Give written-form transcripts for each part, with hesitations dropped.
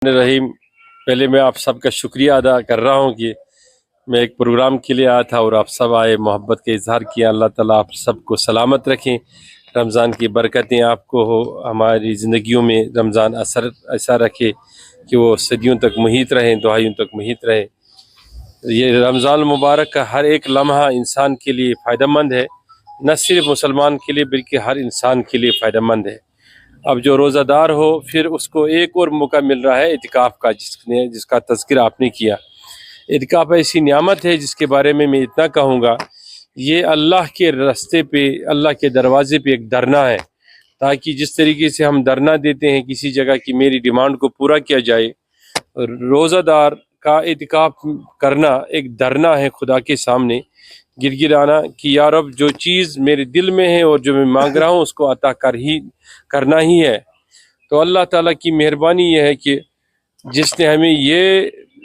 रहीम, पहले मैं आप सबका शुक्रिया अदा कर रहा हूँ कि मैं एक प्रोग्राम के लिए आया था और आप सब आए, मोहब्बत का इजहार किया। अल्लाह ताला आप सबको सलामत रखें, रमज़ान की बरकतें आपको हो, हमारी ज़िंदगियों में रमज़ान असर ऐसा रखे कि वो सदियों तक मुहित रहें, दुआयों तक मुहित रहे। ये रमज़ान मुबारक का हर एक लम्हा इंसान के लिए फ़ायदेमंद है, न सिर्फ मुसलमान के लिए बल्कि हर इंसान के लिए फ़ायदेमंद है। अब जो रोज़ादार हो फिर उसको एक और मौका मिल रहा है इतिकाफ़ का, जिसका तज़किरा आपने किया। इतिकाफ़ ऐसी नियामत है जिसके बारे में मैं इतना कहूँगा, ये अल्लाह के रास्ते पे, अल्लाह के दरवाज़े पे एक धरना है, ताकि जिस तरीके से हम धरना देते हैं किसी जगह की मेरी डिमांड को पूरा किया जाए, रोज़ादार का इतिकाफ़ करना एक धरना है खुदा के सामने, गिड़गिड़ाना कि या रब जो चीज़ मेरे दिल में है और जो मैं मांग रहा हूँ उसको अता करना ही है। तो अल्लाह ताला की मेहरबानी ये है कि जिसने हमें ये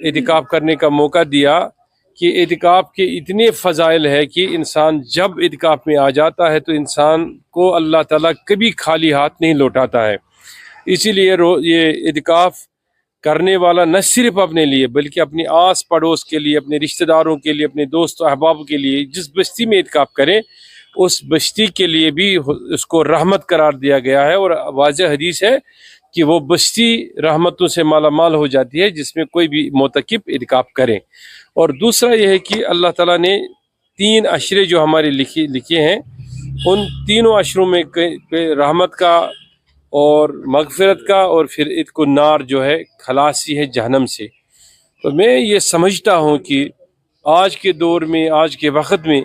इतिकाफ़ करने का मौका दिया कि इतिकाफ़ के इतने फ़ज़ाइल है कि इंसान जब इतिकाफ़ में आ जाता है तो इंसान को अल्लाह ताला कभी खाली हाथ नहीं लौटाता है। इसीलिए ये इतिकाफ़ करने वाला न सिर्फ अपने लिए बल्कि अपनी आस पड़ोस के लिए, अपने रिश्तेदारों के लिए, अपने दोस्त अहबाब के लिए, जिस बस्ती में इतिकाफ़ करे उस बस्ती के लिए भी उसको रहमत करार दिया गया है। और वाज़ेह हदीस है कि वो बस्ती रहमतों से माला माल हो जाती है जिसमें कोई भी मोतकिब इतिकाफ़ करे। और दूसरा ये है कि अल्लाह ताला ने 3 अशरे जो हमारे लिखे हैं, उन तीनों अशरों में रहमत का और मगफिरत का और फिर इत्को नार जो है खलासी है जहन्नम से। तो मैं ये समझता हूँ कि आज के दौर में, आज के वक्त में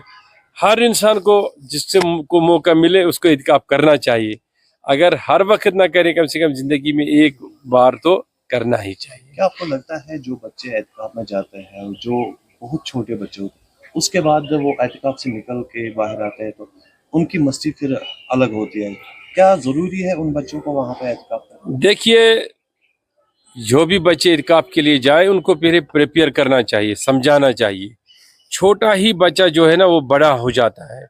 हर इंसान को जिससे को मौका मिले उसको इतिकाफ़ करना चाहिए। अगर हर वक्त ना करे, कम से कम ज़िंदगी में एक बार तो करना ही चाहिए। क्या आपको लगता है जो बच्चे एहतिकाफ में जाते हैं और जो बहुत छोटे बच्चे होते हैं उसके बाद जब वो एहतिकाफ से निकल के बाहर आते हैं तो उनकी मस्ती फिर अलग होती है, क्या ज़रूरी है उन बच्चों को वहाँ पे एहतिकाफ करना? देखिए, जो भी बच्चे इतिकाफ़ के लिए जाए उनको पहले प्रिपेयर करना चाहिए, समझाना चाहिए। छोटा ही बच्चा जो है ना वो बड़ा हो जाता है।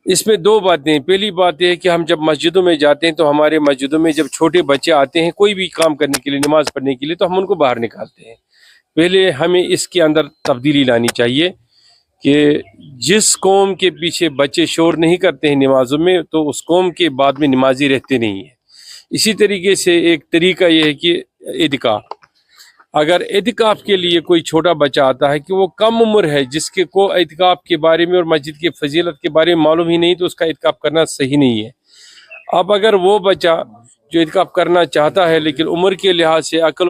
इसमें 2 बातें हैं। पहली बात यह है कि हम जब मस्जिदों में जाते हैं तो हमारे मस्जिदों में जब छोटे बच्चे आते हैं कोई भी काम करने के लिए, नमाज़ पढ़ने के लिए, तो हम उनको बाहर निकालते हैं। पहले हमें इसके अंदर तब्दीली लानी चाहिए कि जिस कौम के पीछे बच्चे शोर नहीं करते हैं नमाज़ों में तो उस कौम के बाद में नमाजी रहते नहीं हैं। इसी तरीके से एक तरीका यह है कि इतिकाफ़, अगर इतिकाफ़ के लिए कोई छोटा बच्चा आता है कि वो कम उम्र है, जिसके को इतिकाफ़ के बारे में और मस्जिद की फजीलत के बारे में मालूम ही नहीं, तो उसका इतिकाफ़ करना सही नहीं है। अब अगर वो बच्चा जो इतिकाफ़ करना चाहता है लेकिन उम्र के लिहाज से, अक्ल